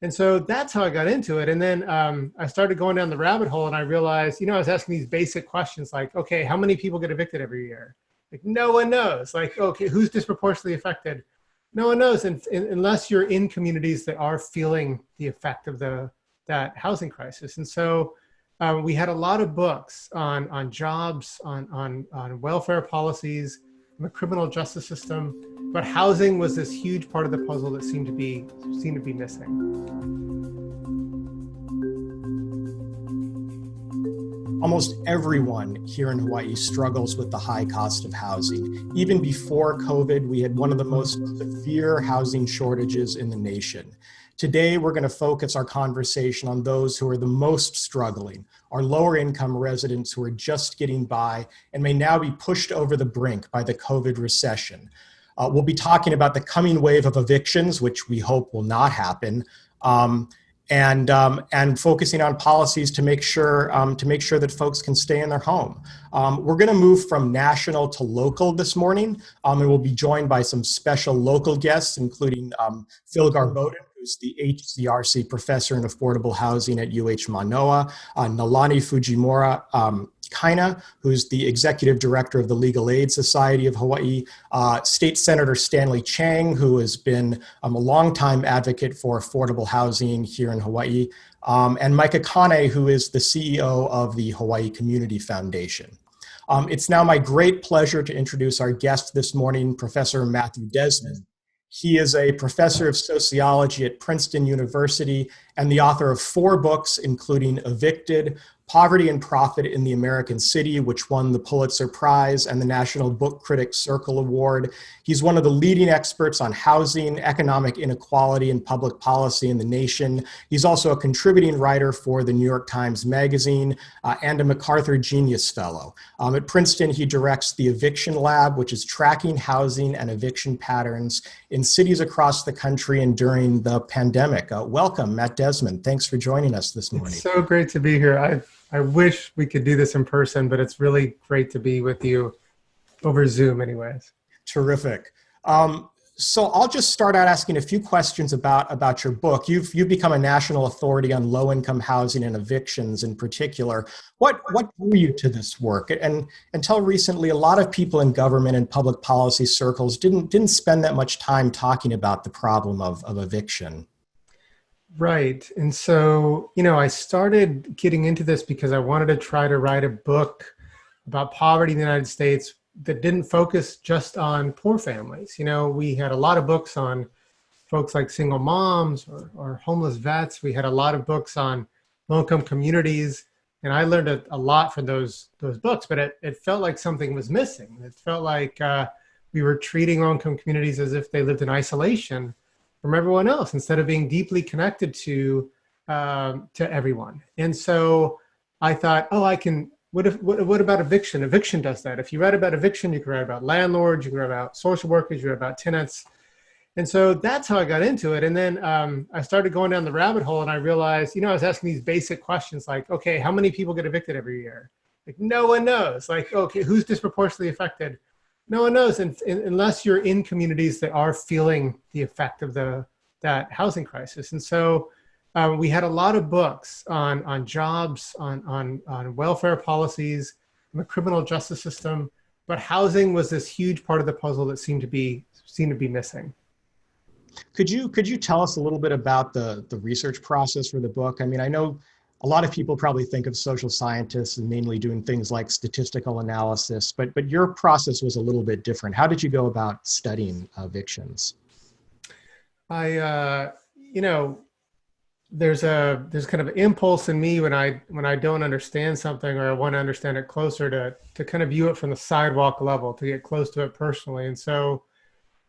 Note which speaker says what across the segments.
Speaker 1: And so that's how I got into it. And then I started going down the rabbit hole and I realized, I was asking these basic questions like, okay, how many people get evicted every year? Like, no one knows. Like, okay, who's disproportionately affected? No one knows. And unless you're in communities that are feeling the effect of that housing crisis. And so we had a lot of books on jobs, on welfare policies, on the criminal justice system, but housing was this huge part of the puzzle that seemed to be missing.
Speaker 2: Almost everyone here in Hawaii struggles with the high cost of housing. Even before COVID, we had one of the most severe housing shortages in the nation. Today, we're going to focus our conversation on those who are the most struggling, our lower income residents who are just getting by and may now be pushed over the brink by the COVID recession. We'll be talking about the coming wave of evictions, which we hope will not happen, and focusing on policies to make sure that folks can stay in their home. We're going to move from national to local this morning, and we'll be joined by some special local guests, including Phil Garboden, who's the HCRC professor in affordable housing at UH Manoa, Nalani Fujimori, Kaina, who's the executive director of the Legal Aid Society of Hawaii, State Senator Stanley Chang, who has been a longtime advocate for affordable housing here in Hawaii, and Micah Kane, who is the CEO of the Hawaii Community Foundation. It's now my great pleasure to introduce our guest this morning, Professor Matthew Desmond. He is a professor of sociology at Princeton University and the author of 4 books, including Evicted, Poverty and Profit in the American City, which won the Pulitzer-Prize and the National Book Critics Circle Award. He's one of the leading experts on housing, economic inequality, and public policy in the nation. He's also a contributing writer for the New York Times Magazine and a MacArthur Genius Fellow. At Princeton, he directs the Eviction Lab, which is tracking housing and eviction patterns in cities across the country and during the pandemic. Welcome, Matt Desmond. Thanks for joining us this morning.
Speaker 1: It's so great to be here. I wish we could do this in person, but it's really great to be with you over Zoom anyways.
Speaker 2: Terrific. So I'll just start out asking a few questions about your book. You've become a national authority on low-income housing and evictions in particular. What drew you to this work? And until recently, a lot of people in government and public policy circles didn't spend that much time talking about the problem of eviction.
Speaker 1: Right. And so, I started getting into this because I wanted to try to write a book about poverty in the United States that didn't focus just on poor families. We had a lot of books on folks like single moms or homeless vets. We had a lot of books on low-income communities. And I learned a lot from those books, but it felt like something was missing. It felt like we were treating low-income communities as if they lived in isolation from everyone else instead of being deeply connected to everyone. And so I thought, what about eviction? Eviction does that. If you write about eviction, you can write about landlords, you can write about social workers, you can write about tenants. And so that's how I got into it. And then I started going down the rabbit hole and I realized, I was asking these basic questions like, okay, how many people get evicted every year? Like, no one knows. Like, okay, who's disproportionately affected? No one knows, and unless you're in communities that are feeling the effect of that housing crisis. And so we had a lot of books on jobs, on welfare policies, on the criminal justice system, but housing was this huge part of the puzzle that seemed to be missing.
Speaker 2: Could you tell us a little bit about the research process for the book? I mean, I know a lot of people probably think of social scientists and mainly doing things like statistical analysis, but your process was a little bit different. How did you go about studying evictions?
Speaker 1: There's kind of an impulse in me when I don't understand something or I want to understand it closer to kind of view it from the sidewalk level, to get close to it personally. And so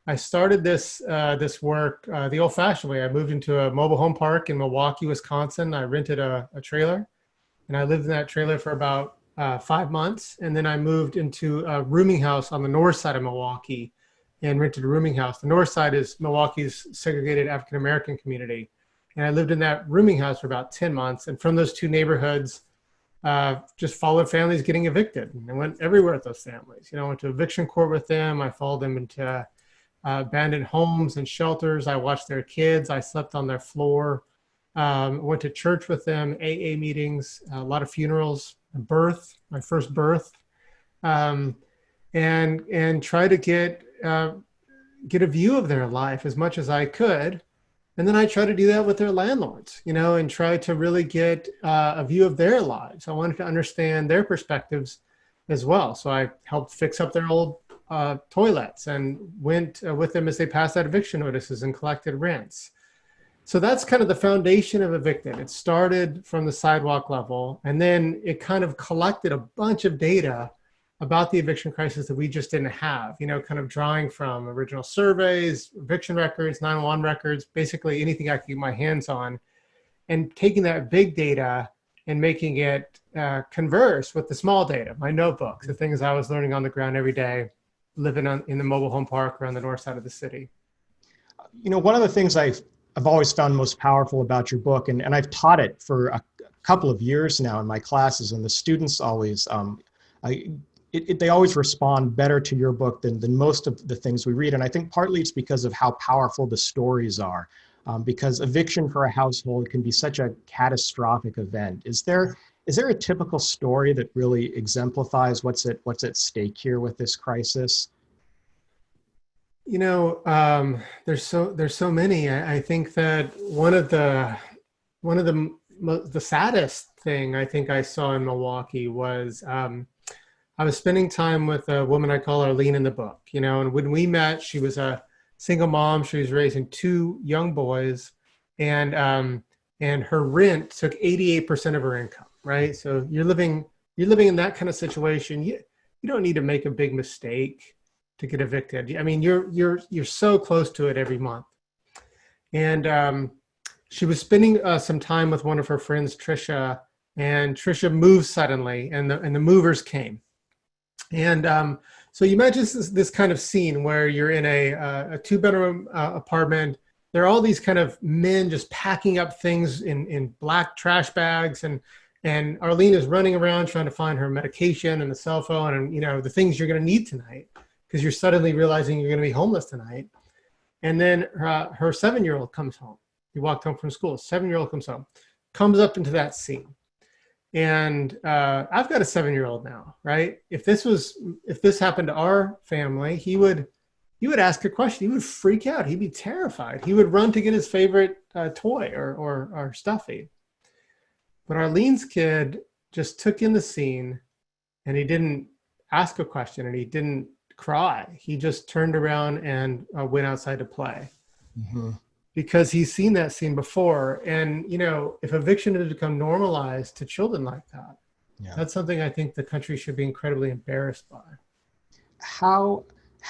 Speaker 1: I started this work the old-fashioned way. I moved into a mobile home park in Milwaukee, Wisconsin. I rented a trailer, and I lived in that trailer for about 5 months. And then I moved into a rooming house on the north side of Milwaukee and rented a rooming house. The north side is Milwaukee's segregated African-American community. And I lived in that rooming house for about 10 months. And from those 2 neighborhoods, just followed families getting evicted. And I went everywhere with those families. I went to eviction court with them. I followed them into abandoned homes and shelters. I watched their kids. I slept on their floor. Went to church with them, AA meetings, a lot of funerals, a birth, my first birth, and try to get a view of their life as much as I could. And then I try to do that with their landlords, and try to really get a view of their lives. I wanted to understand their perspectives as well. So I helped fix up their old toilets and went with them as they passed out eviction notices and collected rents. So that's kind of the foundation of Evicted. It started from the sidewalk level, and then it kind of collected a bunch of data about the eviction crisis that we just didn't have, kind of drawing from original surveys, eviction records, 911 records, basically anything I could get my hands on, and taking that big data and making it converse with the small data, my notebooks, the things I was learning on the ground every day, living in the mobile home park around the north side of the city.
Speaker 2: One of the things I've always found most powerful about your book, and I've taught it for a couple of years now in my classes, and the students always, they always respond better to your book than most of the things we read. And I think partly it's because of how powerful the stories are, because eviction for a household can be such a catastrophic event. Is there a typical story that really exemplifies what's at stake here with this crisis?
Speaker 1: There's so many. I think that one of the saddest thing I think I saw in Milwaukee was I was spending time with a woman I call Arlene in the book, and when we met, she was a single mom. She was raising two young boys, and her rent took 88% of her income, right? So you're living in that kind of situation. You don't need to make a big mistake to get evicted. I mean, you're so close to it every month. And she was spending some time with one of her friends, Trisha, and Trisha moved suddenly, and the movers came. And so you imagine this kind of scene where you're in a two-bedroom apartment. There are all these kind of men just packing up things in black trash bags, and Arlene is running around trying to find her medication and the cell phone and the things you're going to need tonight, because you're suddenly realizing you're going to be homeless tonight. And then her 7-year-old comes home. He walked home from school. 7-year-old comes home, comes up into that scene. And I've got a 7-year-old now, right? If this happened to our family, he would ask a question. He would freak out. He'd be terrified. He would run to get his favorite toy or stuffy. But Arlene's kid just took in the scene, and he didn't ask a question, and he didn't cry. He just turned around and went outside to play. Mm-hmm. Because he's seen that scene before. And, if eviction has become normalized to children like that, that's something I think the country should be incredibly embarrassed by.
Speaker 2: How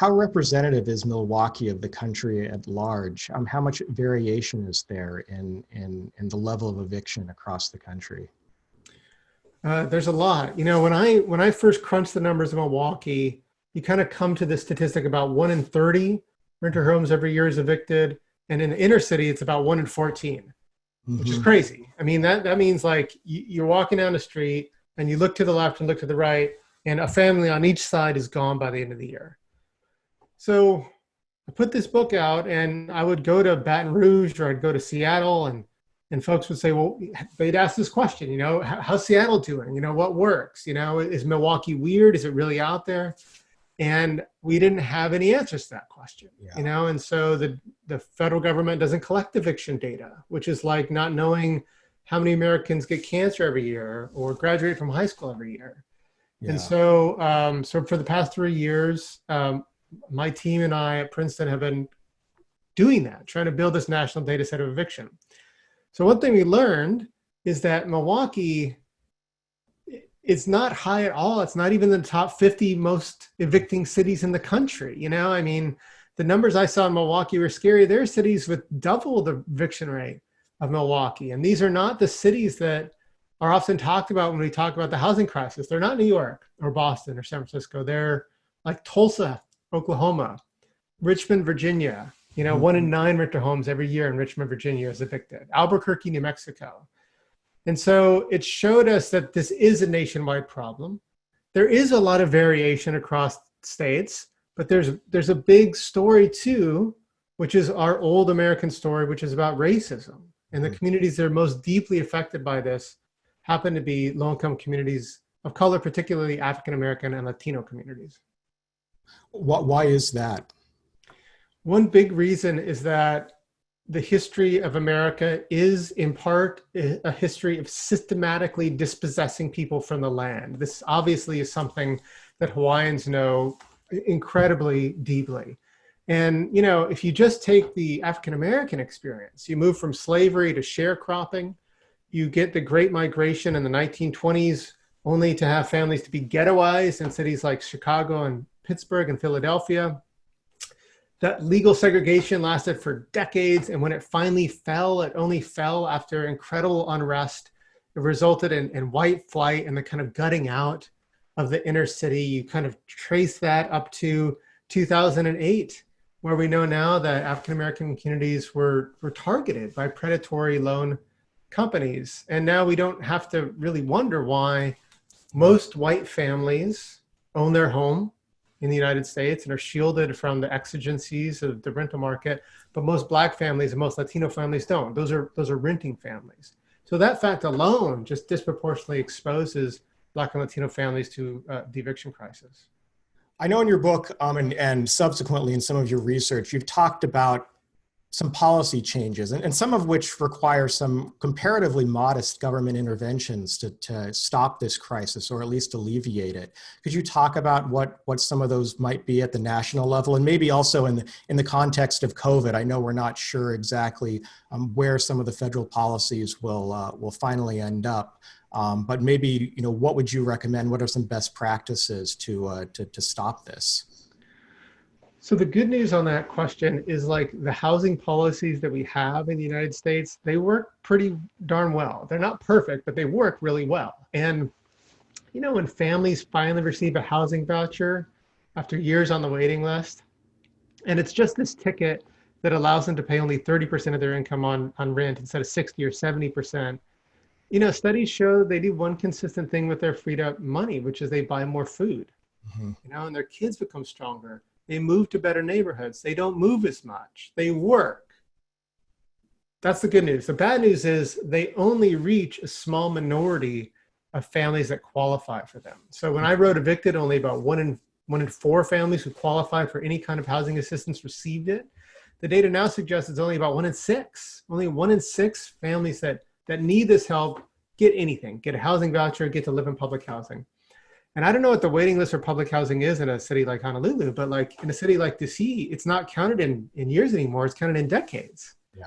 Speaker 2: representative is Milwaukee of the country at large? How much variation is there in the level of eviction across the country?
Speaker 1: There's a lot. When I first crunched the numbers in Milwaukee, you kind of come to the statistic about 1 in 30 renter homes every year is evicted. And in the inner city, it's about 1 in 14, mm-hmm. which is crazy. I mean, that means like you're walking down the street and you look to the left and look to the right, and a family on each side is gone by the end of the year. So I put this book out, and I would go to Baton Rouge or I'd go to Seattle, and folks would say, well, they'd ask this question, how's Seattle doing? What works? Is Milwaukee weird? Is it really out there? And we didn't have any answers to that question, and so the federal government doesn't collect eviction data, which is like not knowing how many Americans get cancer every year or graduate from high school every year. Yeah. And so for the past 3 years, my team and I at Princeton have been doing that, trying to build this national data set of eviction. So one thing we learned is that Milwaukee, it's not high at all. It's not even the top 50 most evicting cities in the country. I mean, the numbers I saw in Milwaukee were scary. There are cities with double the eviction rate of Milwaukee. And these are not the cities that are often talked about when we talk about the housing crisis. They're not New York or Boston or San Francisco. They're like Tulsa, Oklahoma, Richmond, Virginia. 1 in 9 renter homes every year in Richmond, Virginia is evicted. Albuquerque, New Mexico. And so it showed us that this is a nationwide problem. There is a lot of variation across states, but there's a big story too, which is our old American story, which is about racism. And the communities that are most deeply affected by this happen to be low-income communities of color, particularly African American and Latino communities.
Speaker 2: Why is that?
Speaker 1: One big reason is that the history of America is in part a history of systematically dispossessing people from the land. This obviously is something that Hawaiians know incredibly deeply. And, you know, if you just take the African American experience, you move from slavery to sharecropping, you get the Great Migration in the 1920s, only to have families to be ghettoized in cities like Chicago and Pittsburgh and Philadelphia. That legal segregation lasted for decades, and when it finally fell, it only fell after incredible unrest. It resulted in white flight and the kind of gutting out of the inner city. You kind of trace that up to 2008, where we know now that African American communities were targeted by predatory loan companies. And now we don't have to really wonder why most white families own their home in the United States and are shielded from the exigencies of the rental market, but most Black families and most Latino families don't. Those are renting families. So that fact alone just disproportionately exposes Black and Latino families to the eviction crisis.
Speaker 2: I know in your book and subsequently in some of your research, you've talked about some policy changes, and some of which require some comparatively modest government interventions to stop this crisis or at least alleviate it. Could you talk about what some of those might be at the national level, and maybe also in the context of COVID? I know we're not sure exactly where some of the federal policies will finally end up, but maybe, you know, what would you recommend? What are some best practices to stop this?
Speaker 1: So the good news on that question is, like, the housing policies that we have in the United States, they work pretty darn well. They're not perfect, but they work really well. And, you know, when families finally receive a housing voucher after years on the waiting list, and it's just this ticket that allows them to pay only 30% of their income on rent instead of 60 or 70%, you know, studies show they do one consistent thing with their freed up money, which is they buy more food, you know, and their kids become stronger. They move to better neighborhoods. They don't move as much. They work. That's the good news. The bad news is they only reach a small minority of families that qualify for them. So when I wrote Evicted, only about one in four families who qualify for any kind of housing assistance received it. The data now suggests it's only about 1 in 6. Only 1 in 6 families that need this help get anything, get a housing voucher, get to live in public housing. And I don't know what the waiting list for public housing is in a city like Honolulu, but like in a city like DC, it's not counted in years anymore. It's counted in decades.
Speaker 2: Yeah.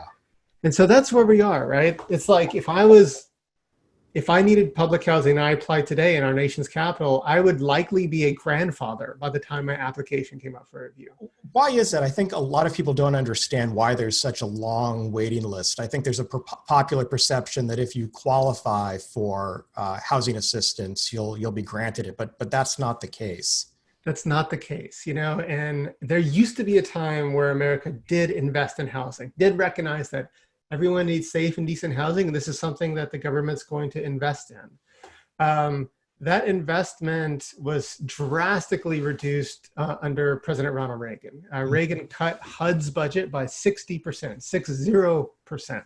Speaker 1: And so that's where we are, right? It's like if I needed public housing and I applied today in our nation's capital, I would likely be a grandfather by the time my application came up for review.
Speaker 2: Why is that? I think a lot of people don't understand why there's such a long waiting list. I think there's a popular perception that if you qualify for housing assistance, you'll be granted it, but that's not the case.
Speaker 1: That's not the case, you know, and there used to be a time where America did invest in housing, did recognize that everyone needs safe and decent housing, and this is something that the government's going to invest in. That investment was drastically reduced under President Ronald Reagan. Reagan cut HUD's budget by 60%, 60%.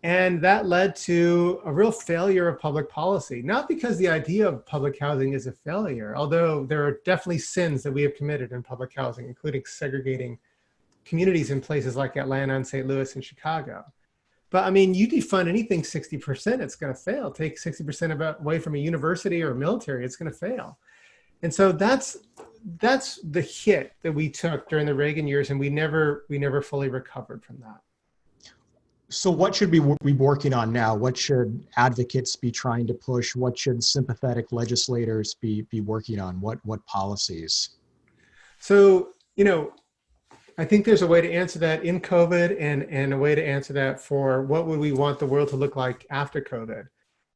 Speaker 1: And that led to a real failure of public policy, not because the idea of public housing is a failure, although there are definitely sins that we have committed in public housing, including segregating communities in places like Atlanta and St. Louis and Chicago. But I mean, you defund anything 60%, it's going to fail. Take 60% away from a university or a military, it's going to fail. And so that's the hit that we took during the Reagan years, and we never fully recovered from that.
Speaker 2: So what should we be working on now? What should advocates be trying to push? What should sympathetic legislators be working on? What policies?
Speaker 1: So, you know, I think there's a way to answer that in COVID and a way to answer that for what would we want the world to look like after COVID.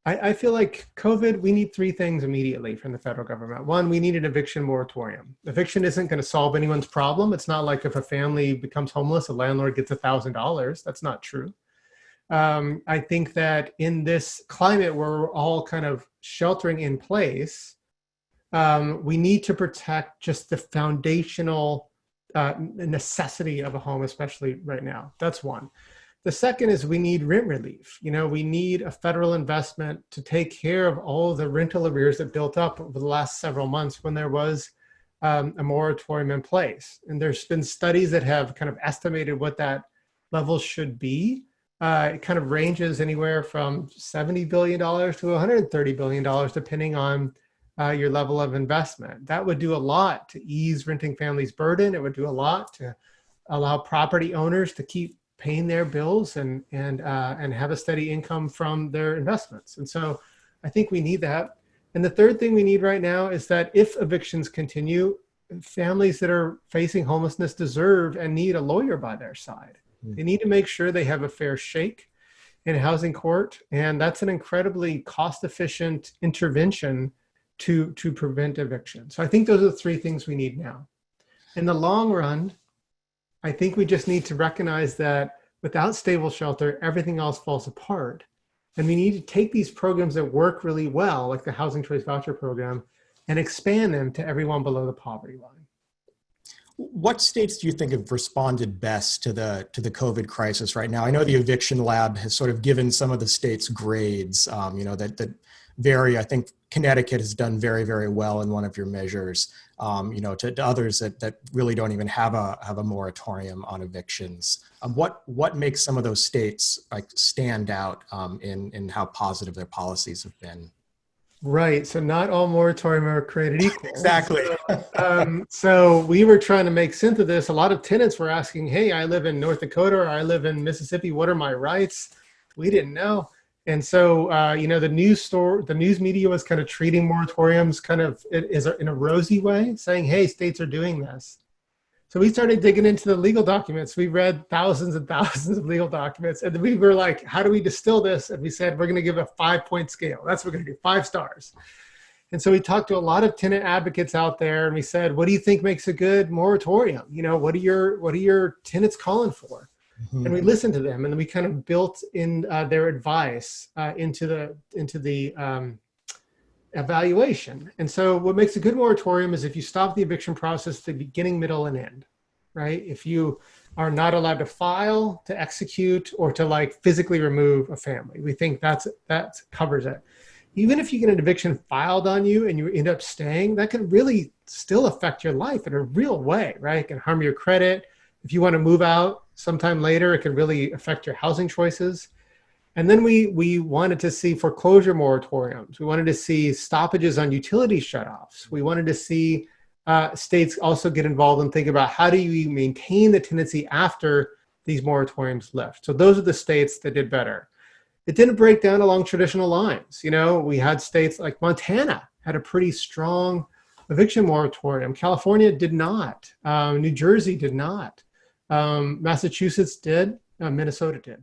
Speaker 1: I feel like COVID, we need 3 things immediately from the federal government. 1, we need an eviction moratorium. Eviction isn't going to solve anyone's problem. It's not like if a family becomes homeless, a landlord gets $1,000. That's not true. I think that in this climate where we're all kind of sheltering in place, we need to protect just the foundational necessity of a home, especially right now. That's 1. The second is we need rent relief. We need a federal investment to take care of all the rental arrears that built up over the last several months when there was a moratorium in place. And there's been studies that have kind of estimated what that level should be. It kind of ranges anywhere from $70 billion to $130 billion, depending on your level of investment. That would do a lot to ease renting families' burden. It would do a lot to allow property owners to keep paying their bills and have a steady income from their investments. And so I think we need that. And the third thing we need right now is that if evictions continue, families that are facing homelessness deserve and need a lawyer by their side. They need to make sure they have a fair shake in housing court. And that's an incredibly cost-efficient intervention to prevent eviction. So I think those are the three things we need now. In the long run, I think we just need to recognize that without stable shelter, everything else falls apart. And we need to take these programs that work really well, like the Housing Choice Voucher Program, and expand them to everyone below the poverty line.
Speaker 2: What states do you think have responded best to the COVID crisis right now? I know the Eviction Lab has sort of given some of the states grades, that vary. I think Connecticut has done very, very well in one of your measures. To others that really don't even have a moratorium on evictions. What makes some of those states stand out in how positive their policies have been?
Speaker 1: Right. So not all moratorium are created equal.
Speaker 2: Exactly.
Speaker 1: So we were trying to make sense of this. A lot of tenants were asking, hey, I live in North Dakota or I live in Mississippi. What are my rights? We didn't know. And so, the news media was kind of treating moratoriums kind of in a rosy way, saying, hey, states are doing this. So we started digging into the legal documents. We read thousands and thousands of legal documents. And we were like, how do we distill this? And we said, we're going to give a 5-point scale. That's what we're going to do, 5 stars. And so we talked to a lot of tenant advocates out there. And we said, what do you think makes a good moratorium? What are your tenants calling for? Mm-hmm. And we listened to them, and we kind of built in their advice into the evaluation. And so what makes a good moratorium is if you stop the eviction process at the beginning, middle, and end, right? If you are not allowed to file, to execute, or to physically remove a family, we think that covers it. Even if you get an eviction filed on you and you end up staying, that can really still affect your life in a real way, right? It can harm your credit. If you want to move out sometime later, it can really affect your housing choices. And then we wanted to see foreclosure moratoriums. We wanted to see stoppages on utility shutoffs. We wanted to see states also get involved and think about how do you maintain the tenancy after these moratoriums lift. So those are the states that did better. It didn't break down along traditional lines. We had states like Montana had a pretty strong eviction moratorium. California did not. New Jersey did not. Massachusetts did. Minnesota did.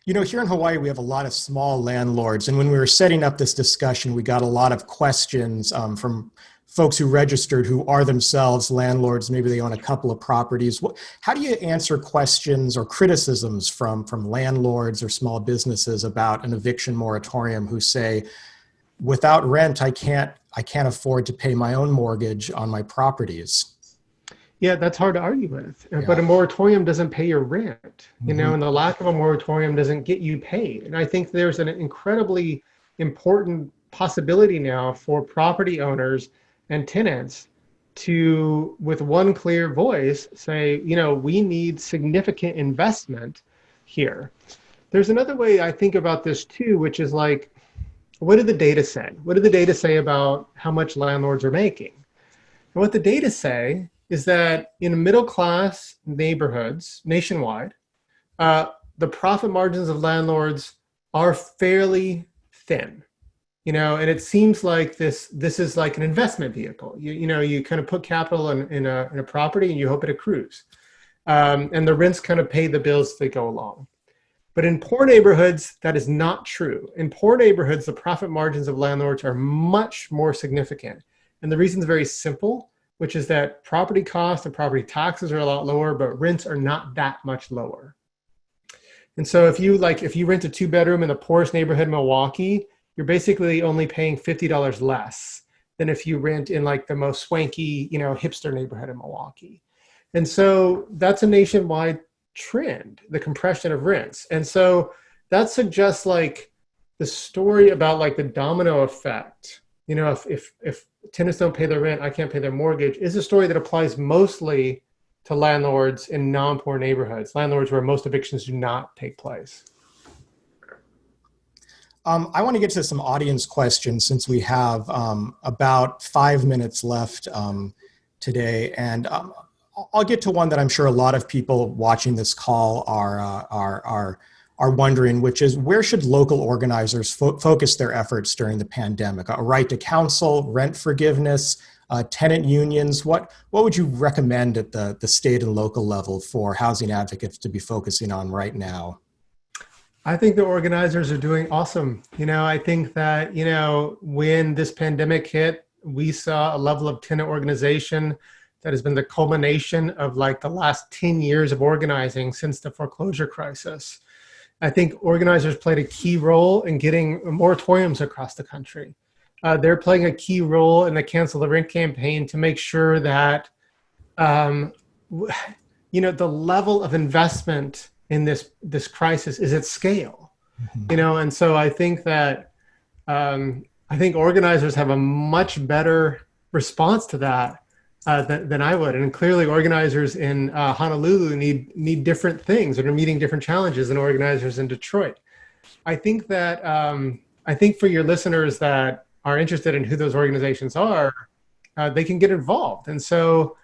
Speaker 2: Here in Hawaii, we have a lot of small landlords. And when we were setting up this discussion, we got a lot of questions from folks who registered who are themselves landlords. Maybe they own a couple of properties. How do you answer questions or criticisms from landlords or small businesses about an eviction moratorium who say, without rent, I can't afford to pay my own mortgage on my properties?
Speaker 1: Yeah, that's hard to argue with. Yeah. But a moratorium doesn't pay your rent,
Speaker 2: Mm-hmm.
Speaker 1: And the lack of a moratorium doesn't get you paid. And I think there's an incredibly important possibility now for property owners and tenants to, with one clear voice, say, we need significant investment here. There's another way I think about this too, which is what did the data say? What did the data say about how much landlords are making? And what the data say is that in middle-class neighborhoods nationwide, the profit margins of landlords are fairly thin, and it seems like this is like an investment vehicle. You kind of put capital in a property and you hope it accrues, and the rents kind of pay the bills as they go along. But in poor neighborhoods, that is not true. In poor neighborhoods, the profit margins of landlords are much more significant, and the reason is very simple, which is that property costs and property taxes are a lot lower, but rents are not that much lower. And so if you rent a 2-bedroom in the poorest neighborhood in Milwaukee, you're basically only paying $50 less than if you rent in the most swanky, hipster neighborhood in Milwaukee. And so that's a nationwide trend, the compression of rents. And so that suggests like the story about like the domino effect. You know, if tenants don't pay their rent, I can't pay their mortgage, is a story that applies mostly to landlords in non-poor neighborhoods, landlords where most evictions do not take place.
Speaker 2: I want to get to some audience questions since we have about 5 minutes left today. And I'll get to one that I'm sure a lot of people watching this call are wondering, which is where should local organizers focus their efforts during the pandemic? A right to counsel, rent forgiveness, tenant unions. What would you recommend at the state and local level for housing advocates to be focusing on right now?
Speaker 1: I think the organizers are doing awesome. You know, I think that, you know, when this pandemic hit, we saw a level of tenant organization that has been the culmination of like the last 10 years of organizing since the foreclosure crisis. I think organizers played a key role in getting moratoriums across the country. They're playing a key role in the Cancel the Rent campaign to make sure that, you know, the level of investment in this crisis is at scale, you know, and so I think that I think organizers have a much better response to that than I would, and clearly organizers in Honolulu need different things and are meeting different challenges than organizers in Detroit. I think that I think for your listeners that are interested in who those organizations are, they can get involved, and so.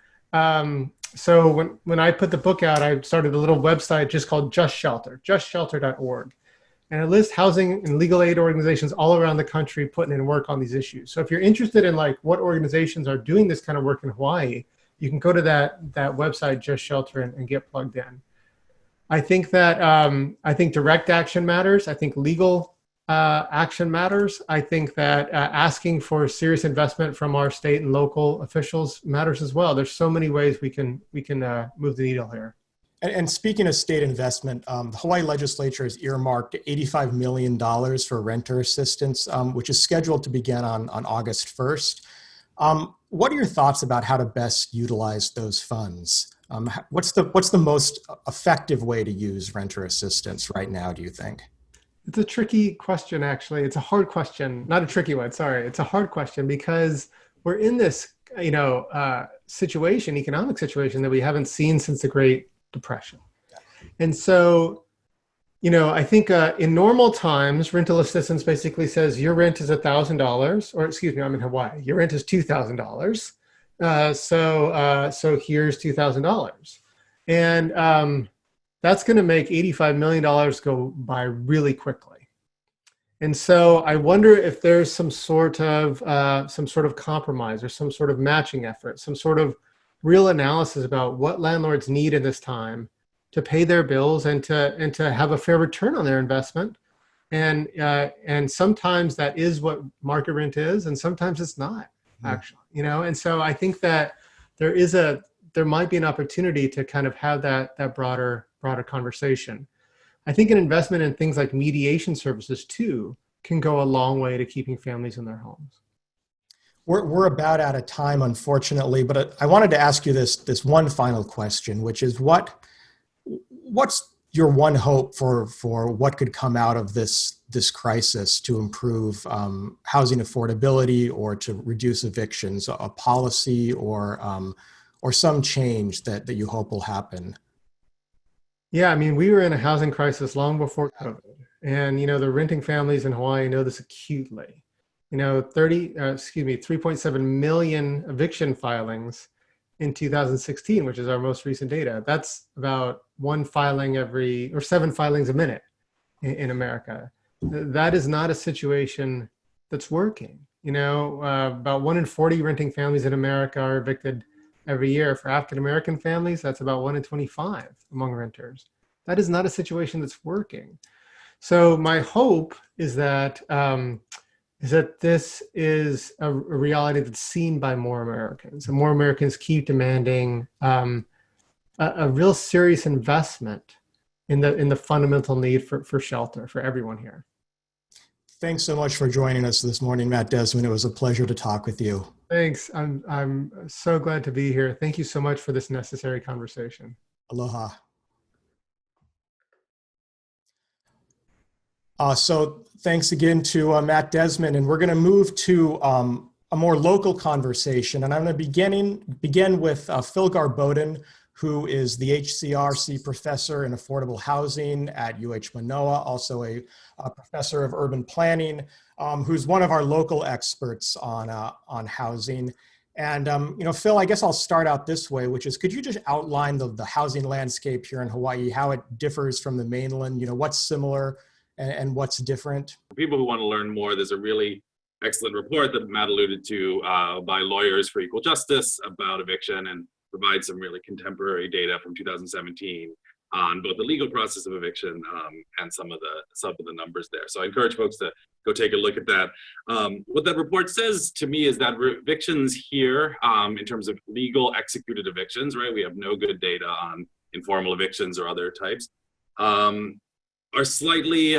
Speaker 1: So when I put the book out, I started a little website just called Just Shelter, justshelter.org. And it lists housing and legal aid organizations all around the country putting in work on these issues. So if you're interested in like what organizations are doing this kind of work in Hawaii, you can go to that website, Just Shelter, and get plugged in. I think that I think direct action matters. I think legal action matters. I think that asking for serious investment from our state and local officials matters as well. There's so many ways we can move the needle here.
Speaker 2: And speaking of state investment, the Hawaii legislature has earmarked $85 million for renter assistance, which is scheduled to begin on August 1st. What are your thoughts about how to best utilize those funds? What's the most effective way to use renter assistance right now, do you think?
Speaker 1: It's a tricky question, actually. It's a hard question, not a tricky one. Sorry. It's a hard question because we're in this, you know, economic situation that we haven't seen since the Great Depression. And so, you know, I think in normal times, rental assistance basically says your rent is $1,000, or excuse me, I'm in Hawaii. Your rent is $2,000. So here's $2,000. And that's going to make $85 million go by really quickly. And so I wonder if there's some sort of compromise or some sort of matching effort, some sort of real analysis about what landlords need in this time to pay their bills and to have a fair return on their investment. And sometimes that is what market rent is, and sometimes it's not, actually, you know. And so I think that there might be an opportunity to kind of have that broader conversation. I think an investment in things like mediation services too can go a long way to keeping families in their homes.
Speaker 2: We're about out of time, unfortunately, but I wanted to ask you this one final question, which is what's your one hope for what could come out of this crisis to improve housing affordability or to reduce evictions, a policy or some change that you hope will happen?
Speaker 1: Yeah, I mean, we were in a housing crisis long before COVID. And, you know, the renting families in Hawaii know this acutely. You know, 3.7 million eviction filings in 2016, which is our most recent data. That's about 7 filings a minute in America. That is not a situation that's working. You know, about 1 in 40 renting families in America are evicted every year. For African-American families, that's about 1 in 25 among renters. That is not a situation that's working. So my hope is that this is a reality that's seen by more Americans, and more Americans keep demanding a real serious investment in the fundamental need for shelter for everyone here.
Speaker 2: Thanks so much for joining us this morning, Matt Desmond. It was a pleasure to talk with you.
Speaker 1: Thanks. I'm so glad to be here. Thank you so much for this necessary conversation.
Speaker 2: Aloha. So thanks again to Matt Desmond, and we're going to move to a more local conversation. And I'm going to begin with Phil Garboden, who is the HCRC professor in affordable housing at Manoa, also a professor of urban planning, who's one of our local experts on housing. And, Phil, I guess I'll start out this way, which is, could you just outline the housing landscape here in Hawaii, how it differs from the mainland, what's similar and what's different?
Speaker 3: For people who want to learn more, there's a really excellent report that Matt alluded to by Lawyers for Equal Justice about eviction, and provide some really contemporary data from 2017 on both the legal process of eviction and some of the numbers there. So I encourage folks to go take a look at that. What that report says to me is that evictions here, in terms of legal executed evictions, right? We have no good data on informal evictions or other types, are slightly,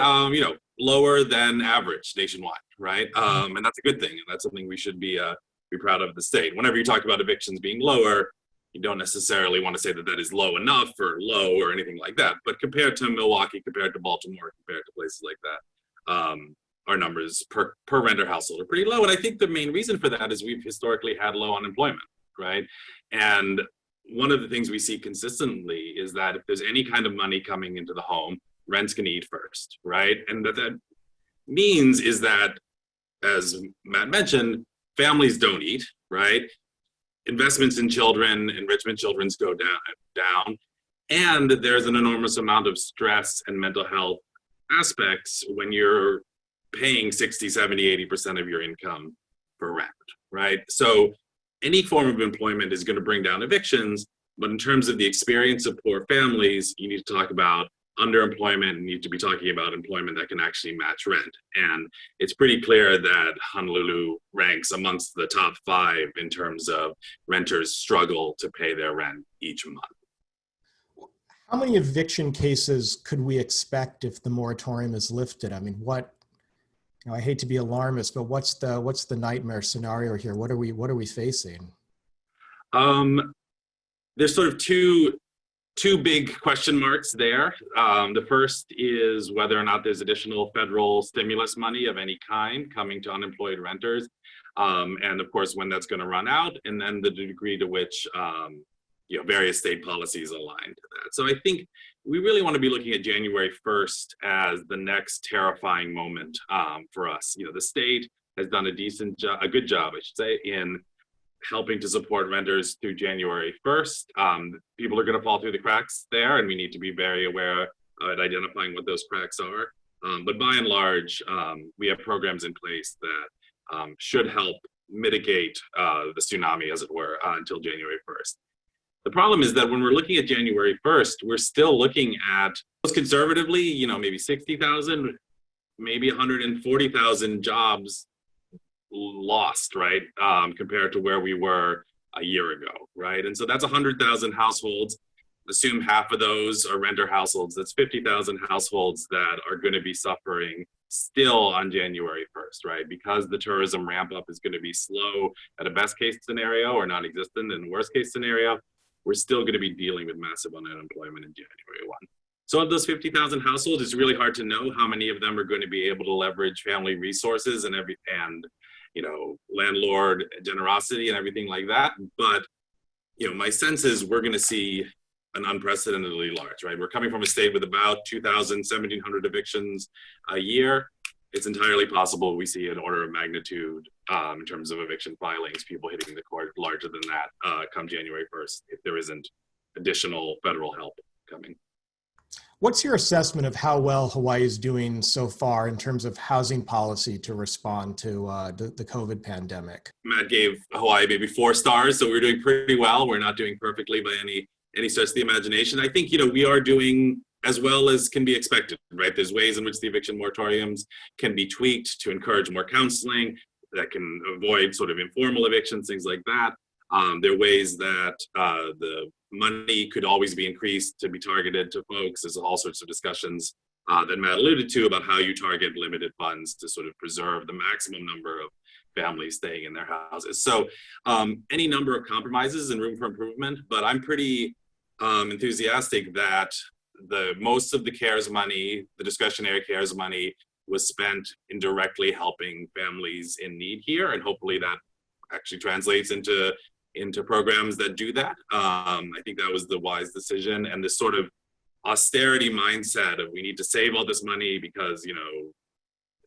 Speaker 3: lower than average nationwide, right? And that's a good thing. And that's something we should be proud of the state. Whenever you talk about evictions being lower, you don't necessarily want to say that that is low enough or low or anything like that. But compared to Milwaukee, compared to Baltimore, compared to places like that, our numbers per renter household are pretty low. And I think the main reason for that is we've historically had low unemployment, right? And one of the things we see consistently is that if there's any kind of money coming into the home, rents can eat first, right? And that means is that, as Matt mentioned, families don't eat, right? Investments in children, enrichment children's go down, and there's an enormous amount of stress and mental health aspects when you're paying 60, 70, 80% of your income for rent, right? So any form of employment is going to bring down evictions, but in terms of the experience of poor families, you need to talk about underemployment, and need to be talking about employment that can actually match rent. And it's pretty clear that Honolulu ranks amongst the top 5 in terms of renters struggle to pay their rent each month.
Speaker 2: How many eviction cases could we expect if the moratorium is lifted? I mean, I hate to be alarmist, but what's the nightmare scenario here? What are we facing?
Speaker 3: There's sort of two big question marks there. The first is whether or not there's additional federal stimulus money of any kind coming to unemployed renters. And of course, when that's going to run out, and then the degree to which various state policies align to that. So I think we really want to be looking at January 1st as the next terrifying moment for us. The state has done a good job, I should say, in helping to support renters through January 1st. People are going to fall through the cracks there, and we need to be very aware at identifying what those cracks are. But by and large, we have programs in place that should help mitigate the tsunami, as it were, until January 1st. The problem is that when we're looking at January 1st, we're still looking at, most conservatively, maybe 60,000, maybe 140,000 jobs lost, right, compared to where we were a year ago, right? And so that's 100,000 households. Assume half of those are renter households. That's 50,000 households that are going to be suffering still on January 1st, right? Because the tourism ramp up is going to be slow at a best case scenario or non-existent in a worst case scenario. We're still going to be dealing with massive unemployment in January 1. So of those 50,000 households, it's really hard to know how many of them are going to be able to leverage family resources and landlord generosity and everything like that. But, my sense is we're going to see an unprecedentedly large, right? We're coming from a state with about 2,000, 1,700 evictions a year. It's entirely possible we see an order of magnitude in terms of eviction filings, people hitting the court larger than that come January 1st, if there isn't additional federal help coming.
Speaker 2: What's your assessment of how well Hawaii is doing so far in terms of housing policy to respond to the COVID pandemic?
Speaker 3: Matt gave Hawaii maybe 4 stars, so we're doing pretty well. We're not doing perfectly by any stretch of the imagination. I think, we are doing as well as can be expected, right? There's ways in which the eviction moratoriums can be tweaked to encourage more counseling that can avoid sort of informal evictions, things like that. There are ways that the money could always be increased to be targeted to folks. There's all sorts of discussions that Matt alluded to about how you target limited funds to sort of preserve the maximum number of families staying in their houses. So any number of compromises and room for improvement, but I'm pretty enthusiastic that most of the CARES money, the discretionary CARES money, was spent in directly helping families in need here, and hopefully that actually translates into programs that do that. I think that was the wise decision, and this sort of austerity mindset of we need to save all this money because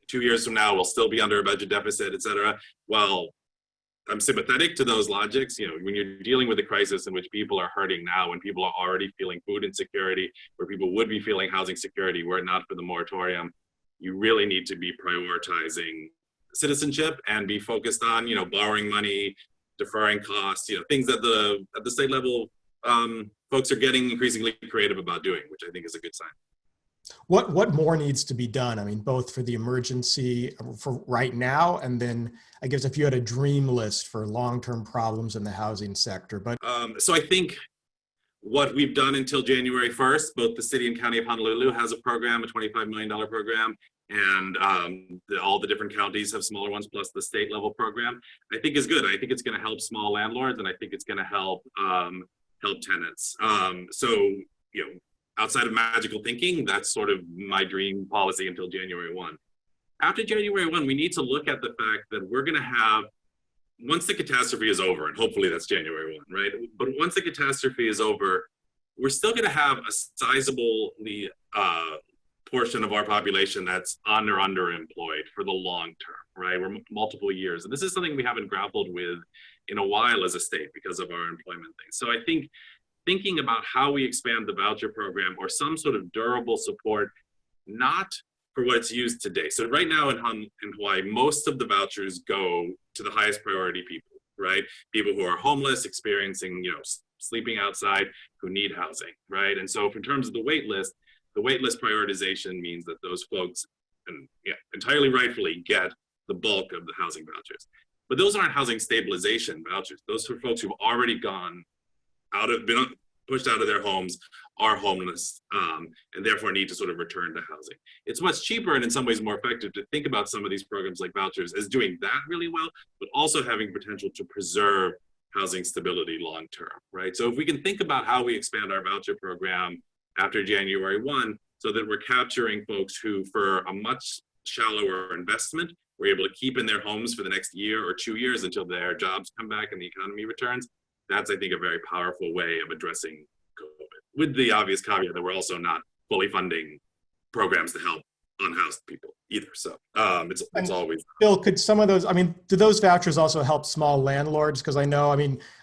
Speaker 3: 2 years from now we'll still be under a budget deficit, et cetera. Well, I'm sympathetic to those logics. When you're dealing with a crisis in which people are hurting now, when people are already feeling food insecurity, where people would be feeling housing security were it not for the moratorium, you really need to be prioritizing citizenship and be focused on, borrowing money, deferring costs, things that at the state level, folks are getting increasingly creative about doing, which I think is a good sign.
Speaker 2: What more needs to be done? I mean, both for the emergency for right now, and then I guess if you had a dream list for long-term problems in the housing sector. But
Speaker 3: so I think what we've done until January 1st, both the city and county of Honolulu has a program, a $25 million program, and all the different counties have smaller ones, plus the state level program, I think is good. I think it's going to help small landlords, and I think it's going to help tenants. Outside of magical thinking, that's sort of my dream policy until January 1. After January 1, we need to look at the fact that we're going to have, once the catastrophe is over, and hopefully that's January 1, right? But once the catastrophe is over, we're still going to have a sizable portion of our population that's on or underemployed for the long term, right? We're multiple years. And this is something we haven't grappled with in a while as a state because of our employment thing. So I think thinking about how we expand the voucher program or some sort of durable support, not for what it's used today. So right now in Hawaii, most of the vouchers go to the highest priority people, right? People who are homeless, experiencing, sleeping outside, who need housing, right? And so in terms of the wait list prioritization means that those folks, entirely rightfully, get the bulk of the housing vouchers. But those aren't housing stabilization vouchers. Those are folks who've already been pushed out of their homes, are homeless, and therefore need to sort of return to housing. It's much cheaper and in some ways more effective to think about some of these programs like vouchers as doing that really well, but also having potential to preserve housing stability long term, right? So if we can think about how we expand our voucher program after January 1, so that we're capturing folks who, for a much shallower investment, we're able to keep in their homes for the next year or 2 years until their jobs come back and the economy returns. That's, I think, a very powerful way of addressing COVID, with the obvious caveat that we're also not fully funding programs to help unhoused people either. So it's always.
Speaker 2: Bill, could some of those, do those vouchers also help small landlords? Because I know,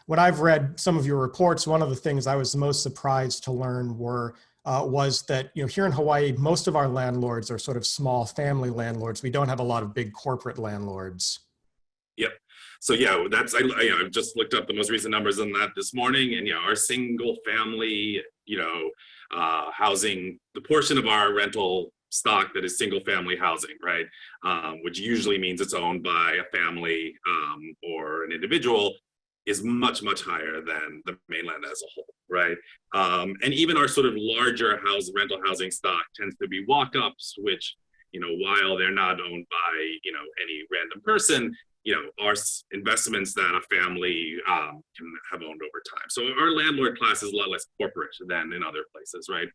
Speaker 2: when I've read some of your reports, one of the things I was most surprised to learn was that, here in Hawaii, most of our landlords are sort of small family landlords. We don't have a lot of big corporate landlords.
Speaker 3: Yep. So I just looked up the most recent numbers on that this morning, and our single family, housing, the portion of our rental stock that is single family housing, right, which usually means it's owned by a family or an individual, is much, much higher than the mainland as a whole, right? And even our sort of larger rental housing stock tends to be walk-ups, which, while they're not owned by, any random person, are investments that a family can have owned over time. So our landlord class is a lot less corporate than in other places, right?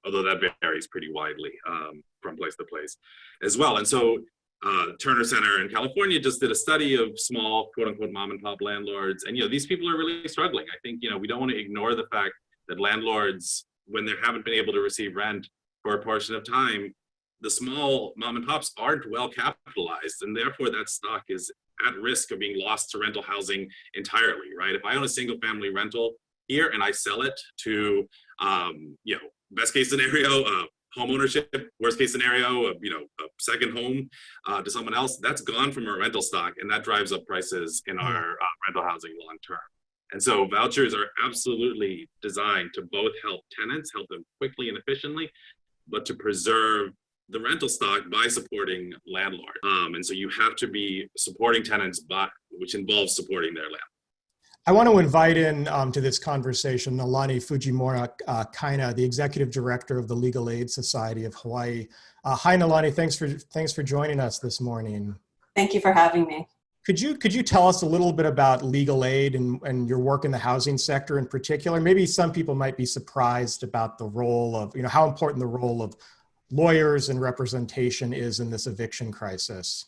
Speaker 3: Although that varies pretty widely from place to place as well. And so Turner Center in California just did a study of small, quote unquote, mom and pop landlords. And, these people are really struggling. I think, we don't want to ignore the fact that landlords, when they haven't been able to receive rent for a portion of time, the small mom and pops aren't well capitalized, and therefore that stock is at risk of being lost to rental housing entirely, right? If I own a single family rental here and I sell it to, best case scenario, home ownership, worst case scenario, a second home to someone else, that's gone from our rental stock, and that drives up prices in our rental housing long term. And so vouchers are absolutely designed to both help tenants, help them quickly and efficiently, but to preserve the rental stock by supporting landlord. And so you have to be supporting tenants, which involves supporting their landlord.
Speaker 2: I want to invite in to this conversation Nalani Kaina, the Executive Director of the Legal Aid Society of Hawaii. Hi, Nalani. Thanks for joining us this morning.
Speaker 4: Thank you for having me.
Speaker 2: Could you tell us a little bit about legal aid and your work in the housing sector in particular? Maybe some people might be surprised about the role of, how important the role of lawyers and representation is in this eviction crisis.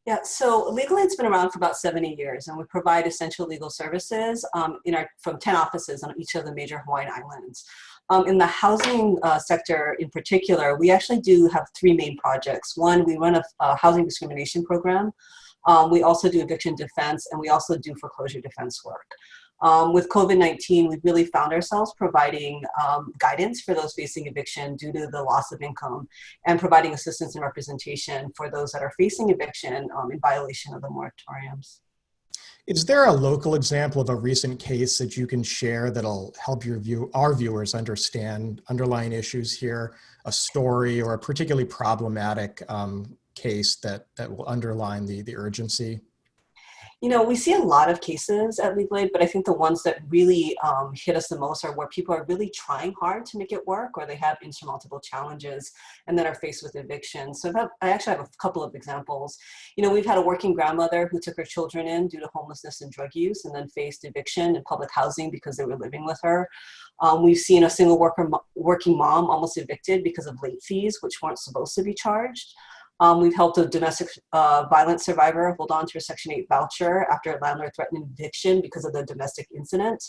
Speaker 4: Yeah, so legal aid's been around for about 70 years, and we provide essential legal services from 10 offices on each of the major Hawaiian islands. In the housing sector in particular, we actually do have three main projects. One, we run a housing discrimination program. We also do eviction defense, and we also do foreclosure defense work. With COVID-19, we've really found ourselves providing guidance for those facing eviction due to the loss of income, and providing assistance and representation for those that are facing eviction in violation of the moratoriums.
Speaker 2: Is there a local example of a recent case that you can share that'll help our viewers understand underlying issues here, a story or a particularly problematic case that will underline the urgency?
Speaker 4: We see a lot of cases at Legal Aid, but I think the ones that really hit us the most are where people are really trying hard to make it work, or they have insurmountable challenges and then are faced with eviction. So I actually have a couple of examples. We've had a working grandmother who took her children in due to homelessness and drug use, and then faced eviction in public housing because they were living with her. We've seen a single working mom almost evicted because of late fees, which weren't supposed to be charged. We've helped a domestic violence survivor hold on to a Section 8 voucher after a landlord threatened eviction because of the domestic incident.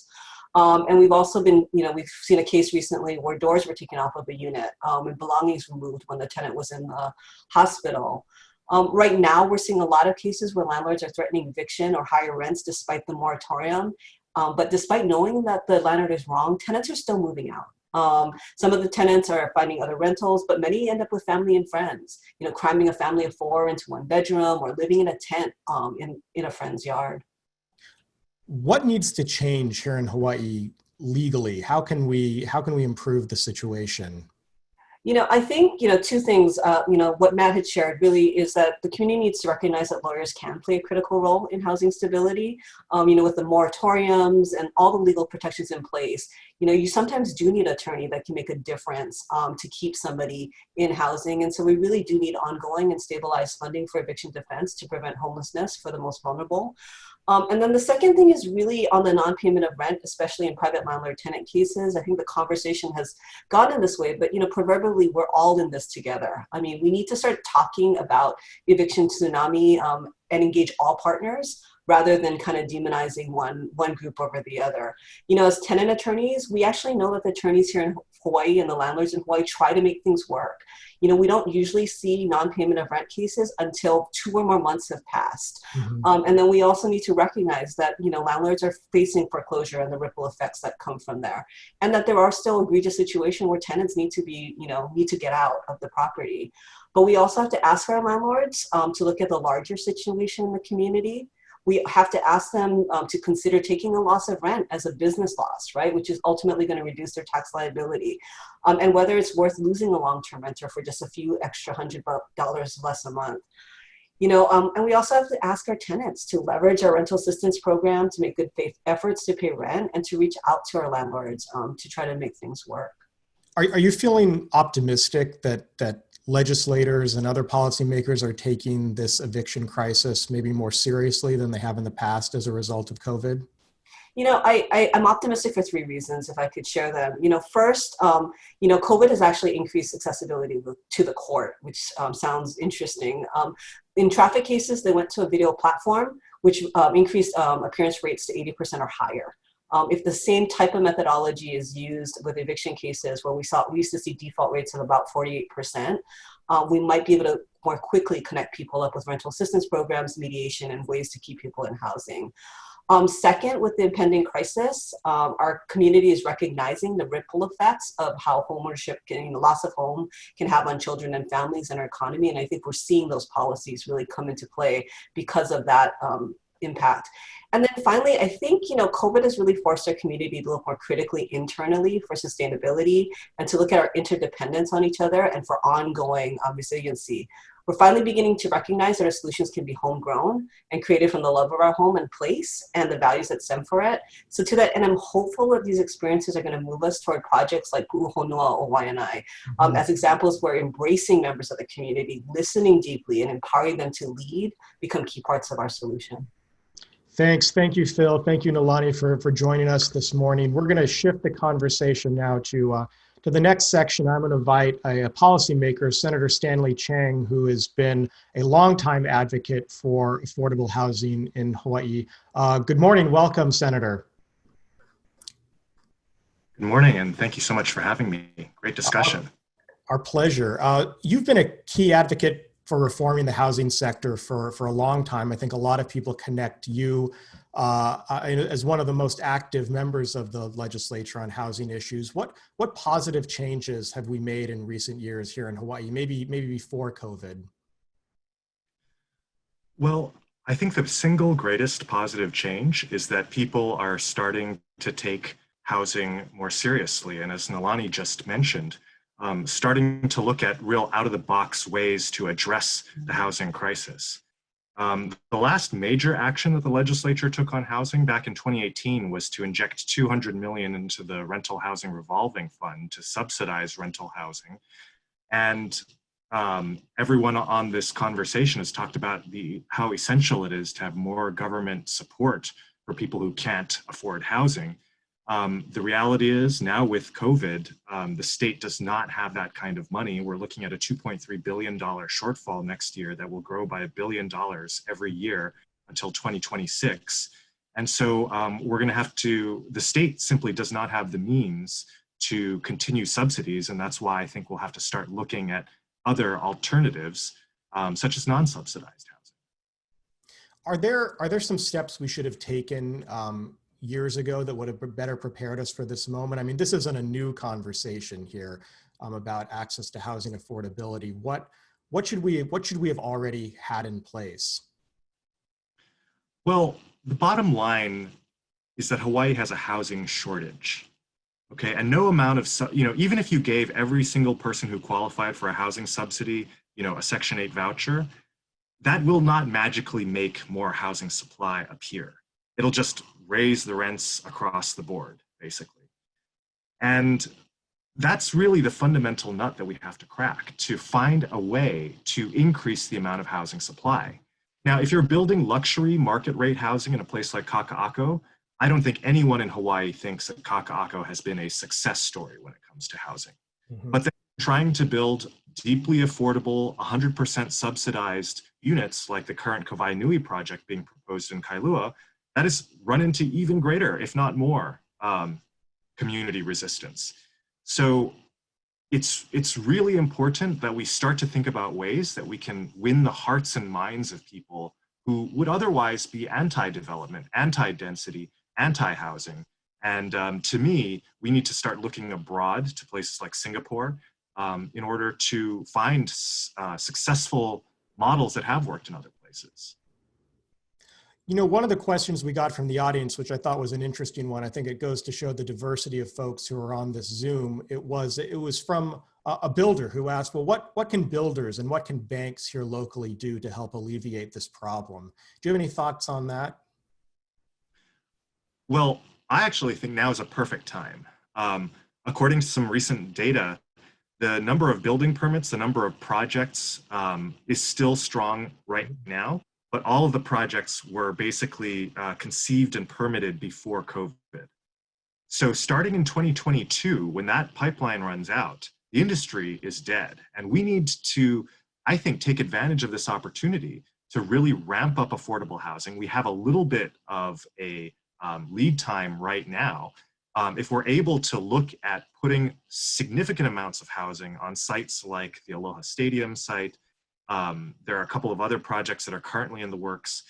Speaker 4: And we've also been, we've seen a case recently where doors were taken off of a unit and belongings removed when the tenant was in the hospital. Right now, we're seeing a lot of cases where landlords are threatening eviction or higher rents despite the moratorium. But despite knowing that the landlord is wrong, tenants are still moving out. Some of the tenants are finding other rentals, but many end up with family and friends, cramming a family of 4 into one bedroom or living in a tent in a friend's yard.
Speaker 2: What needs to change here in Hawaii legally? How can we improve the situation?
Speaker 4: I think, two things, what Matt had shared really is that the community needs to recognize that lawyers can play a critical role in housing stability, with the moratoriums and all the legal protections in place. You sometimes do need an attorney that can make a difference to keep somebody in housing. And so we really do need ongoing and stabilized funding for eviction defense to prevent homelessness for the most vulnerable. And then the second thing is really on the non-payment of rent, especially in private landlord-tenant cases. I think the conversation has gotten this way, but proverbially, we're all in this together. I mean, we need to start talking about eviction tsunami and engage all partners, rather than kind of demonizing one group over the other. As tenant attorneys, we actually know that the attorneys here in Hawaii and the landlords in Hawaii try to make things work. We don't usually see non-payment of rent cases until 2 or more months have passed. Mm-hmm. And then we also need to recognize that, landlords are facing foreclosure and the ripple effects that come from there. And that there are still egregious situations where tenants need to get out of the property. But we also have to ask our landlords to look at the larger situation in the community. We have to ask them to consider taking a loss of rent as a business loss, right? Which is ultimately going to reduce their tax liability. And whether it's worth losing a long-term renter for just a few extra $100 less a month. And we also have to ask our tenants to leverage our rental assistance program to make good faith efforts to pay rent and to reach out to our landlords to try to make things work.
Speaker 2: Are you feeling optimistic that legislators and other policymakers are taking this eviction crisis maybe more seriously than they have in the past as a result of COVID?
Speaker 4: I'm optimistic for 3 reasons, if I could share them. First, COVID has actually increased accessibility to the court, which sounds interesting. In traffic cases, they went to a video platform, which increased appearance rates to 80% or higher. If the same type of methodology is used with eviction cases where we used to see default rates of about 48%, we might be able to more quickly connect people up with rental assistance programs, mediation, and ways to keep people in housing. Second, with the impending crisis, our community is recognizing the ripple effects of how homeownership, loss of home can have on children and families and our economy. And I think we're seeing those policies really come into play because of that impact. And then finally, I think, COVID has really forced our community to look more critically internally for sustainability and to look at our interdependence on each other and for ongoing resiliency. we're finally beginning to recognize that our solutions can be homegrown and created from the love of our home and place and the values that stem for it. So to that end, I'm hopeful that these experiences are going to move us toward projects like Pu'uhonua or Waianae as examples where embracing members of the community, listening deeply, and empowering them to lead become key parts of our solution.
Speaker 2: Thanks. Thank you, Phil. Thank you, Nalani, for joining us this morning. We're going to shift the conversation now to the next section. I'm going to invite a policymaker, Senator Stanley Chang, who has been a longtime advocate for affordable housing in Hawaii. Good morning. Welcome, Senator.
Speaker 5: Good morning, and thank you so much for having me. Great discussion.
Speaker 2: Our pleasure. You've been a key advocate for reforming the housing sector for a long time. I think a lot of people connect you as one of the most active members of the legislature on housing issues. What positive changes have we made in recent years here in Hawaii, maybe before COVID?
Speaker 5: Well, I think the single greatest positive change is that people are starting to take housing more seriously. And as Nalani just mentioned, starting to look at real out-of-the-box ways to address the housing crisis. The last major action that the legislature took on housing back in 2018 was to inject $200 million into the rental housing revolving fund to subsidize rental housing. And everyone on this conversation has talked about how essential it is to have more government support for people who can't afford housing. The reality is now with COVID, the state does not have that kind of money. We're looking at a $2.3 billion shortfall next year that will grow by $1 billion every year until 2026. And so we're going to have to, the state simply does not have the means to continue subsidies. And that's why I think we'll have to start looking at other alternatives, such as non-subsidized housing.
Speaker 2: Are there some steps we should have taken years ago that would have better prepared us for this moment? I mean, this isn't a new conversation here about access to housing affordability. What should we have already had in place?
Speaker 5: Well, the bottom line is that Hawaii has a housing shortage. Okay, and no amount of, even if you gave every single person who qualified for a housing subsidy, a Section 8 voucher, that will not magically make more housing supply appear. It'll just raise the rents across the board, basically. And that's really the fundamental nut that we have to crack, to find a way to increase the amount of housing supply. Now, if you're building luxury market rate housing in a place like Kaka'ako, I don't think anyone in Hawaii thinks that Kaka'ako has been a success story when it comes to housing. Mm-hmm. But then trying to build deeply affordable, 100% subsidized units like the current Kawai Nui project being proposed in Kailua, that has run into even greater, if not more, community resistance. So it's really important that we start to think about ways that we can win the hearts and minds of people who would otherwise be anti-development, anti-density, anti-housing. And to me, we need to start looking abroad to places like Singapore in order to find successful models that have worked in other places.
Speaker 2: One of the questions we got from the audience, which I thought was an interesting one, I think it goes to show the diversity of folks who are on this Zoom. It was from a builder who asked, well, what can builders and what can banks here locally do to help alleviate this problem? Do you have any thoughts on that?
Speaker 5: Well, I actually think now is a perfect time. According to some recent data, the number of building permits, the number of projects is still strong right now. But all of the projects were basically conceived and permitted before COVID. So starting in 2022, when that pipeline runs out, the industry is dead. And we need to, I think, take advantage of this opportunity to really ramp up affordable housing. We have a little bit of a lead time right now. If we're able to look at putting significant amounts of housing on sites like the Aloha Stadium site, there are a couple of other projects that are currently in the works.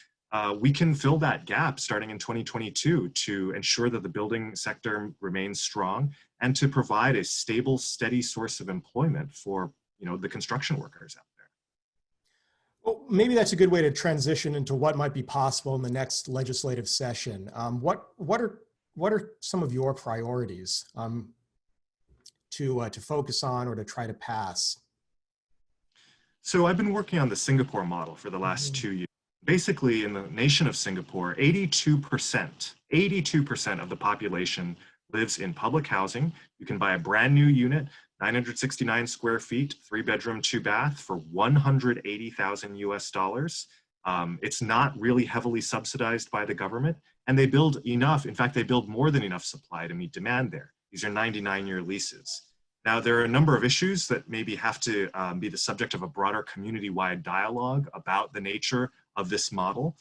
Speaker 5: We can fill that gap starting in 2022 to ensure that the building sector remains strong and to provide a stable, steady source of employment for the construction workers out there.
Speaker 2: Well, maybe that's a good way to transition into what might be possible in the next legislative session. What are some of your priorities to focus on or to try to pass?
Speaker 5: So I've been working on the Singapore model for the last 2 years. Basically, in the nation of Singapore, 82% of the population lives in public housing. You can buy a brand new unit, 969 square feet, 3-bedroom, 2-bath for 180,000 US dollars. It's not really heavily subsidized by the government, and they build enough. In fact, they build more than enough supply to meet demand there. These are 99-year leases. Now, there are a number of issues that maybe have to be the subject of a broader community-wide dialogue about the nature of this model,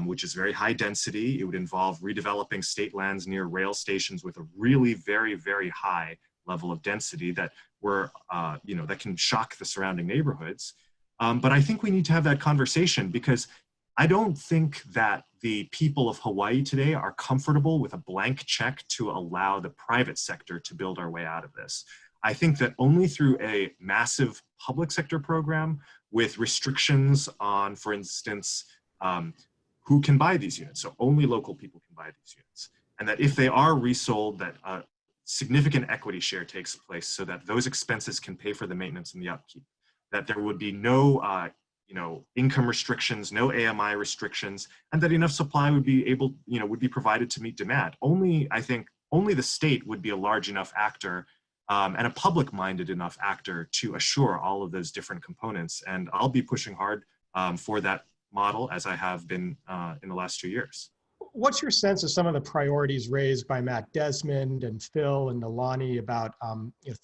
Speaker 5: which is very high density. It would involve redeveloping state lands near rail stations with a really very, very high level of density that that can shock the surrounding neighborhoods. But I think we need to have that conversation, because I don't think that the people of Hawaii today are comfortable with a blank check to allow the private sector to build our way out of this. I think that only through a massive public sector program with restrictions on, for instance, who can buy these units. So only local people can buy these units. And that if they are resold, that a significant equity share takes place so that those expenses can pay for the maintenance and the upkeep. That there would be no income restrictions, no AMI restrictions, and that enough supply would be would be provided to meet demand. I think only the state would be a large enough actor and a public-minded enough actor to assure all of those different components. And I'll be pushing hard for that model, as I have been in the last 2 years.
Speaker 2: What's your sense of some of the priorities raised by Matt Desmond and Phil and Nalani about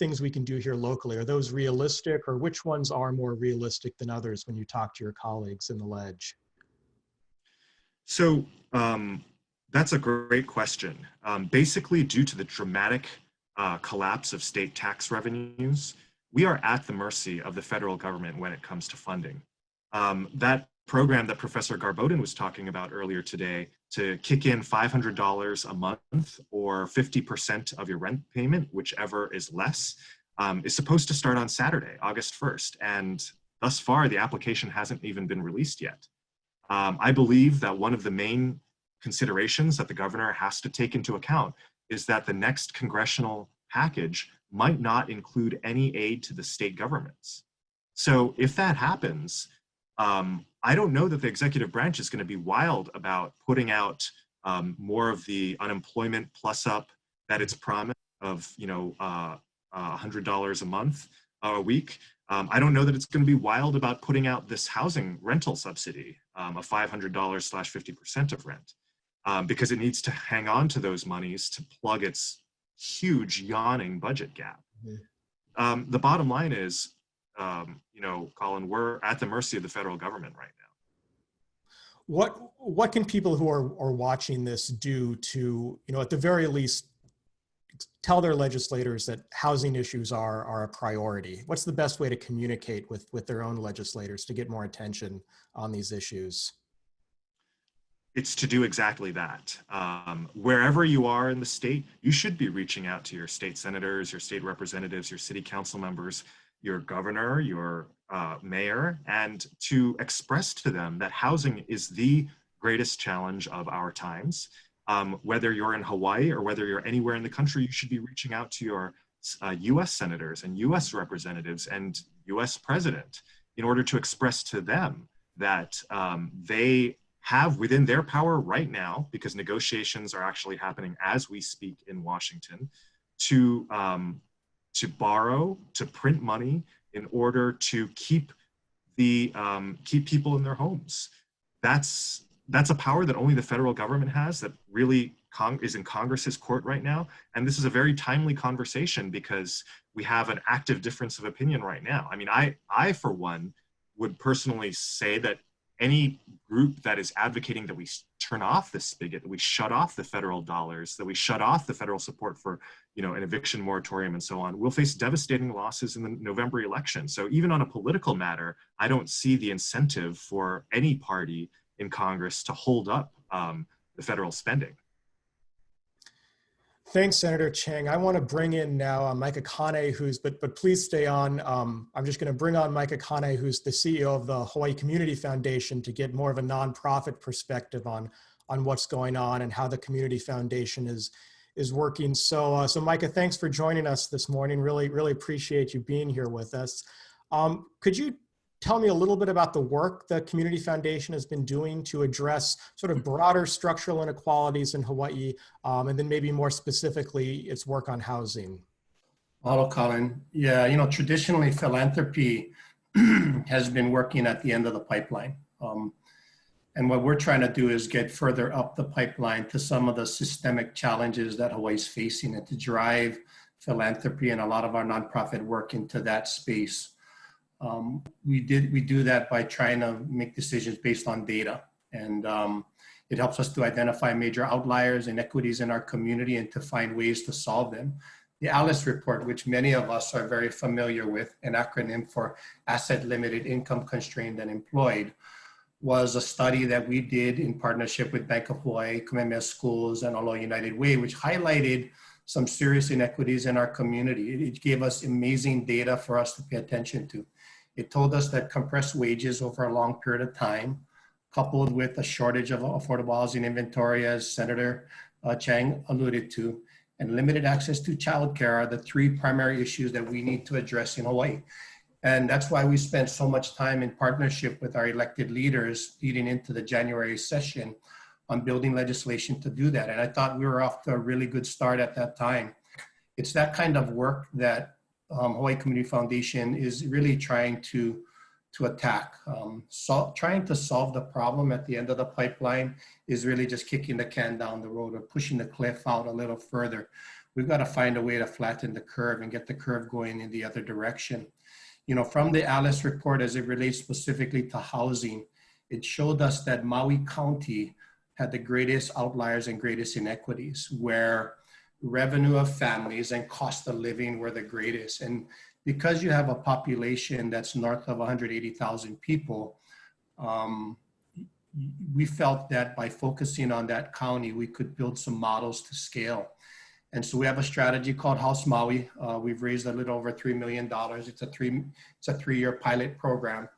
Speaker 2: things we can do here locally? Are those realistic, or which ones are more realistic than others when you talk to your colleagues in the Ledge?
Speaker 5: So that's a great question. Basically, due to the dramatic collapse of state tax revenues, we are at the mercy of the federal government when it comes to funding. That program that Professor Garboden was talking about earlier today, to kick in $500 a month or 50% of your rent payment, whichever is less, is supposed to start on Saturday, August 1st. And thus far, the application hasn't even been released yet. I believe that one of the main considerations that the governor has to take into account is that the next congressional package might not include any aid to the state governments. So if that happens, I don't know that the executive branch is going to be wild about putting out more of the unemployment plus up that it's promised of $100 a month a week. I don't know that it's going to be wild about putting out this housing rental subsidy of $500 / 50% of rent, because it needs to hang on to those monies to plug its huge yawning budget gap. Mm-hmm. The bottom line is, Colin, we're at the mercy of the federal government right now.
Speaker 2: What can people who are watching this do to, at the very least, tell their legislators that housing issues are a priority? What's the best way to communicate with their own legislators to get more attention on these issues?
Speaker 5: It's to do exactly that. Wherever you are in the state, you should be reaching out to your state senators, your state representatives, your city council members, your governor, your mayor, and to express to them that housing is the greatest challenge of our times. Whether you're in Hawaii or whether you're anywhere in the country, you should be reaching out to your US senators and US representatives and US president in order to express to them that they have within their power right now, because negotiations are actually happening as we speak in Washington, to borrow, to print money in order to keep people in their homes. That's a power that only the federal government has, that really is in Congress's court right now. And this is a very timely conversation because we have an active difference of opinion right now. I mean, I for one, would personally say that any group that is advocating that we turn off the spigot, that we shut off the federal dollars, that we shut off the federal support for, an eviction moratorium and so on, will face devastating losses in the November election. So even on a political matter, I don't see the incentive for any party in Congress to hold up the federal spending.
Speaker 2: Thanks, Senator Chang. I want to bring in now Micah Kane, but please stay on. I'm just going to bring on Micah Kane, who's the CEO of the Hawaii Community Foundation, to get more of a nonprofit perspective on what's going on and how the Community Foundation is working. So Micah, thanks for joining us this morning. Really, really appreciate you being here with us. Could you tell me a little bit about the work the Community Foundation has been doing to address sort of broader structural inequalities in Hawaii, and then maybe more specifically, its work on housing?
Speaker 6: Hello, Colin. Yeah, traditionally philanthropy has been working at the end of the pipeline. And what we're trying to do is get further up the pipeline to some of the systemic challenges that Hawaii's facing and to drive philanthropy and a lot of our nonprofit work into that space. We do that by trying to make decisions based on data. And it helps us to identify major outliers, inequities in our community, and to find ways to solve them. The ALICE report, which many of us are very familiar with, an acronym for Asset Limited, Income Constrained, and Employed, was a study that we did in partnership with Bank of Hawaii, Kamehameha Schools, and Aloha United Way, which highlighted some serious inequities in our community. It gave us amazing data for us to pay attention to. It told us that compressed wages over a long period of time, coupled with a shortage of affordable housing inventory, as Senator Chang alluded to, and limited access to childcare are the three primary issues that we need to address in Hawaii. And that's why we spent so much time in partnership with our elected leaders leading into the January session on building legislation to do that. And I thought we were off to a really good start at that time. It's that kind of work that Hawaii Community Foundation is really trying to attack. Trying to solve the problem at the end of the pipeline is really just kicking the can down the road or pushing the cliff out a little further. We've got to find a way to flatten the curve and get the curve going in the other direction. From the ALICE report, as it relates specifically to housing, it showed us that Maui County had the greatest outliers and greatest inequities, where revenue of families and cost of living were the greatest. And because you have a population that's north of 180,000 people, we felt that by focusing on that county, we could build some models to scale. And so we have a strategy called House Maui. We've raised a little over $3 million. It's a three-year pilot program.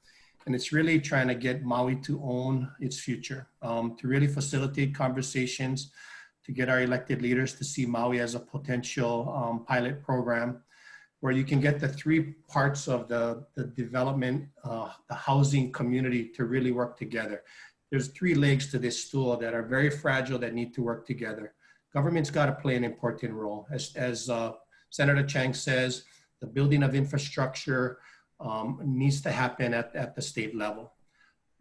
Speaker 6: And it's really trying to get Maui to own its future, to really facilitate conversations, to get our elected leaders to see Maui as a potential pilot program, where you can get the three parts of the development, the housing community to really work together. There's three legs to this stool that are very fragile that need to work together. Government's got to play an important role. As Senator Chang says, the building of infrastructure needs to happen at the state level.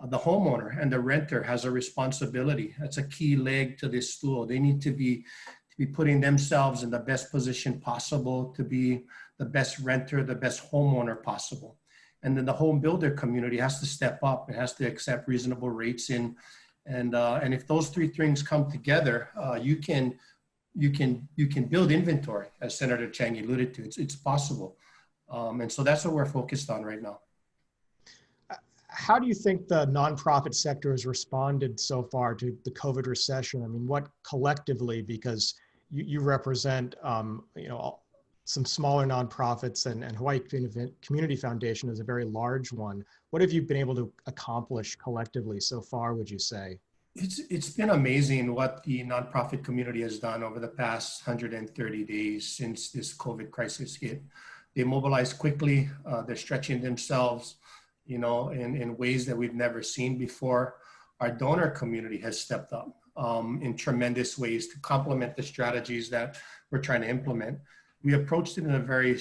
Speaker 6: The homeowner and the renter has a responsibility. That's a key leg to this stool. They need to be putting themselves in the best position possible to be the best renter, the best homeowner possible. And then the home builder community has to step up. It has to accept reasonable rates and if those three things come together, you can build inventory, as Senator Chang alluded to. It's possible. And so that's what we're focused on right now.
Speaker 2: How do you think the nonprofit sector has responded so far to the COVID recession? I mean, what collectively, because you represent, some smaller nonprofits and Hawaii Community Foundation is a very large one. What have you been able to accomplish collectively so far, would you say?
Speaker 6: It's been amazing what the nonprofit community has done over the past 130 days since this COVID crisis hit. They mobilized quickly. They're stretching themselves, in ways that we've never seen before. Our donor community has stepped up in tremendous ways to complement the strategies that we're trying to implement. We approached it in a very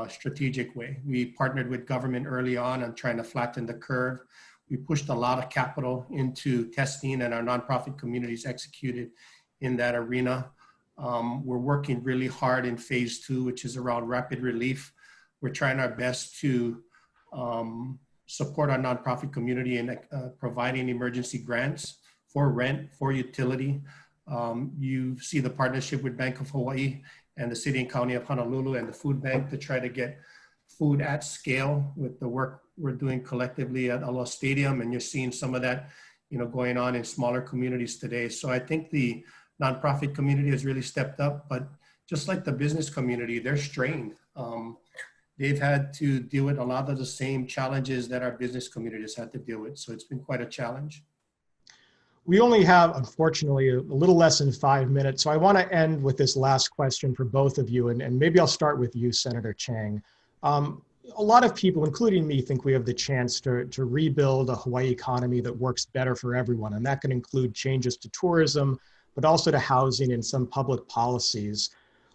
Speaker 6: strategic way. We partnered with government early on trying to flatten the curve. We pushed a lot of capital into testing, and our nonprofit communities executed in that arena. We're working really hard in phase 2, which is around rapid relief. We're trying our best to support our nonprofit community in providing emergency grants for rent, for utility. You see the partnership with Bank of Hawaii and the City and County of Honolulu and the Food Bank to try to get food at scale with the work we're doing collectively at Aloha Stadium. And you're seeing some of that, going on in smaller communities today. So I think the nonprofit community has really stepped up, but just like the business community, they're strained. They've had to deal with a lot of the same challenges that our business communities had to deal with. So it's been quite a challenge.
Speaker 2: We only have, unfortunately, a little less than 5 minutes. So I want to end with this last question for both of you. And maybe I'll start with you, Senator Chang. a lot of people, including me, think we have the chance to rebuild a Hawaii economy that works better for everyone. And that can include changes to tourism, but also to housing and some public policies.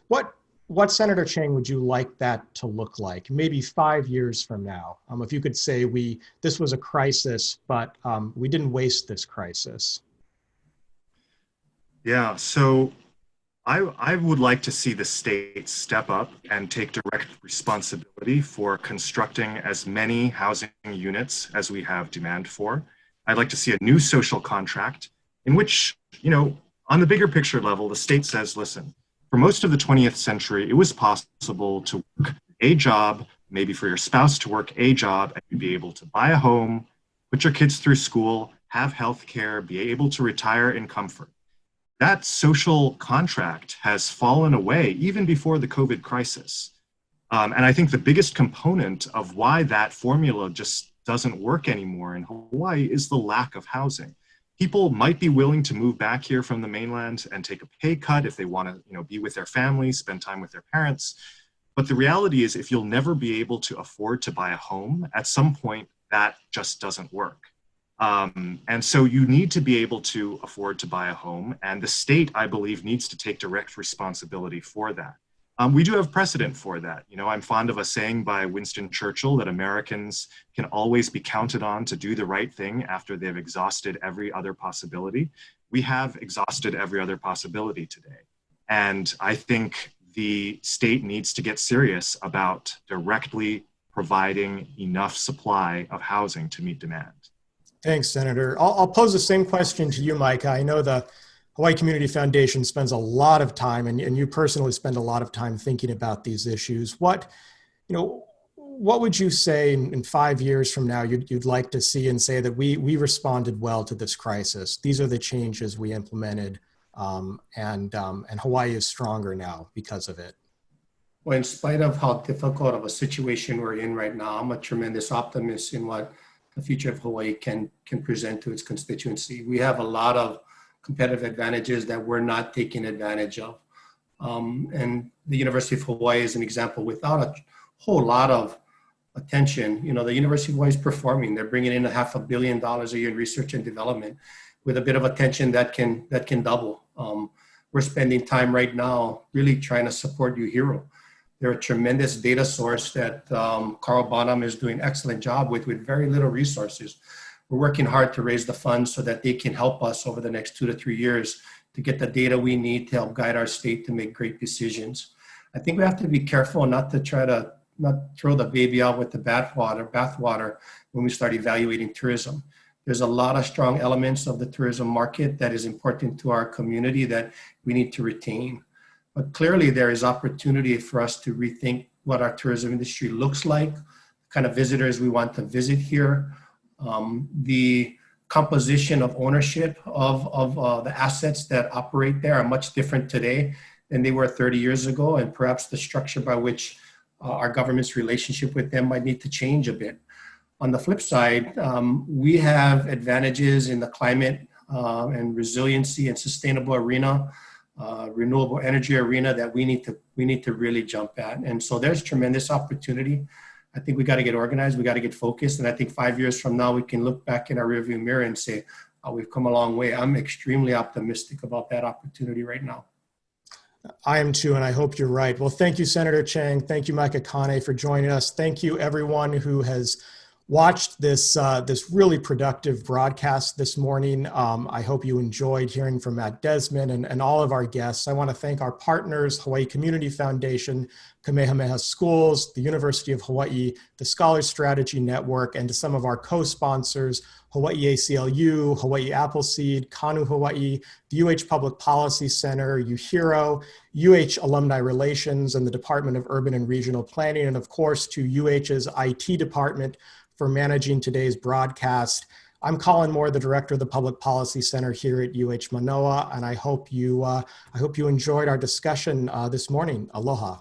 Speaker 2: What, Senator Chang, would you like that to look like, maybe 5 years from now? If you could say this was a crisis, but we didn't waste this crisis.
Speaker 5: Yeah, so I would like to see the state step up and take direct responsibility for constructing as many housing units as we have demand for. I'd like to see a new social contract in which, on the bigger picture level, the state says, listen, for most of the 20th century, it was possible to work a job, maybe for your spouse to work a job, and you'd be able to buy a home, put your kids through school, have health care, be able to retire in comfort. That social contract has fallen away even before the COVID crisis. And I think the biggest component of why that formula just doesn't work anymore in Hawaii is the lack of housing. People might be willing to move back here from the mainland and take a pay cut if they want to, be with their families, spend time with their parents. But the reality is, if you'll never be able to afford to buy a home, at some point that just doesn't work. And so you need to be able to afford to buy a home, and the state, I believe, needs to take direct responsibility for that. We do have precedent for that. I'm fond of a saying by Winston Churchill that Americans can always be counted on to do the right thing after they've exhausted every other possibility. We have exhausted every other possibility today. And I think the state needs to get serious about directly providing enough supply of housing to meet demand.
Speaker 2: Thanks, Senator. I'll pose the same question to you, Micah. I know the Hawaii Community Foundation spends a lot of time, and you personally spend a lot of time thinking about these issues. What would you say in 5 years from now you'd like to see and say that we responded well to this crisis? These are the changes we implemented, and Hawaii is stronger now because of it.
Speaker 6: Well, in spite of how difficult of a situation we're in right now, I'm a tremendous optimist in what the future of Hawaii can present to its constituency. We have a lot of competitive advantages that we're not taking advantage of. And the University of Hawaii is an example. Without a whole lot of attention, the University of Hawaii is performing. They're bringing in $500 million a year in research and development. With a bit of attention, that can double. We're spending time right now really trying to support UHERO. They're a tremendous data source that Carl Bonham is doing an excellent job with very little resources. We're working hard to raise the funds so that they can help us over the next 2 to 3 years to get the data we need to help guide our state to make great decisions. I think we have to be careful not to not throw the baby out with the bathwater when we start evaluating tourism. There's a lot of strong elements of the tourism market that is important to our community that we need to retain. But clearly there is opportunity for us to rethink what our tourism industry looks like, the kind of visitors we want to visit here, the composition of ownership of the assets that operate there are much different today than they were 30 years ago, and perhaps the structure by which our government's relationship with them might need to change a bit. On the flip side, we have advantages in the climate and resiliency and sustainable arena, renewable energy arena that we need to really jump at. And so there's tremendous opportunity. I think we got to get organized, we got to get focused. And I think 5 years from now, we can look back in our rearview mirror and say, oh, we've come a long way. I'm extremely optimistic about that opportunity right now.
Speaker 2: I am too, and I hope you're right. Well, thank you, Senator Chang. Thank you, Micah Kane, for joining us. Thank you, everyone who has watched this really productive broadcast this morning. I hope you enjoyed hearing from Matt Desmond and all of our guests. I want to thank our partners, Hawaii Community Foundation, Kamehameha Schools, the University of Hawaii, the Scholars Strategy Network, and to some of our co-sponsors, Hawaii ACLU, Hawaii Appleseed, Kanu Hawaii, the UH Public Policy Center, UHERO, UH Alumni Relations, and the Department of Urban and Regional Planning, and of course to UH's IT department for managing today's broadcast. I'm Colin Moore, the director of the Public Policy Center here at UH Manoa, and I hope you enjoyed our discussion this morning. Aloha.